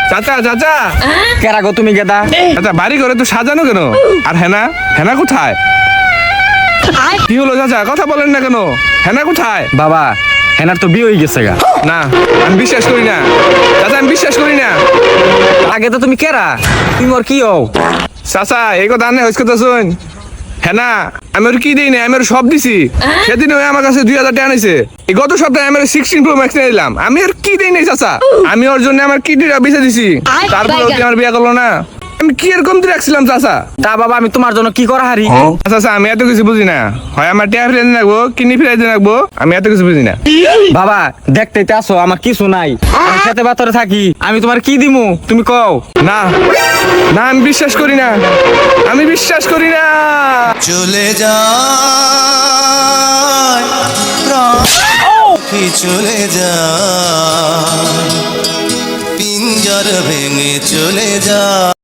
চাচা চাচা কেরা গো তুমি গেদা? চাচা বাড়ি ঘরে তো সাজানো কেন? আর হেনা হেনা কোথায়? কি হলো চাচা, কথা বলেন না কেন? হেনা কোথায়? বাবা হেনার তো বিয়ে হয়ে গেছে গা। না, আমি বিশ্বাস করি না চাচা, আমি বিশ্বাস করি না। আগে তো তুমি কেরা? তুমি ওর কি হও? চাচা এই কথা আনে হইস কথা শুন। হেনা আমি ওর কি দিই না, আমি ওর সব দিছি। সেদিন ওই আমার কাছে 2000 টাকা নিছে। এই গত সপ্তাহে আমি 16 প্রো ম্যাক্স নিয়ে দিলাম। আমি ওর কি দিই নাই চাচা, আমি ওর জন্য আমার কিডনিটা বেঁচে দিছি। তারপরে ও কি আমার বিয়ে করলো না? আমি কি এর কমতি রাখছিলাম চাচা? তা বাবা আমি তোমার জন্য কি করা হারি? চাচা আমি এত কিছু বুঝি না। হয় আমার টিয়া ফিরে রাখবো, কিডনি ফিরে রাখবো, আমি এত কিছু বুঝি না। বাবা দেখতে আসো, আমার কিছু নাই, আমি খেতে বাতরে থাকি, আমি তোমার কি দিমু তুমি কও? না না, আমি বিশ্বাস করি না, আমি বিশ্বাস করি না। চলে যায় চলে যায়, পিঞ্জর ভেঙে চলে যায়।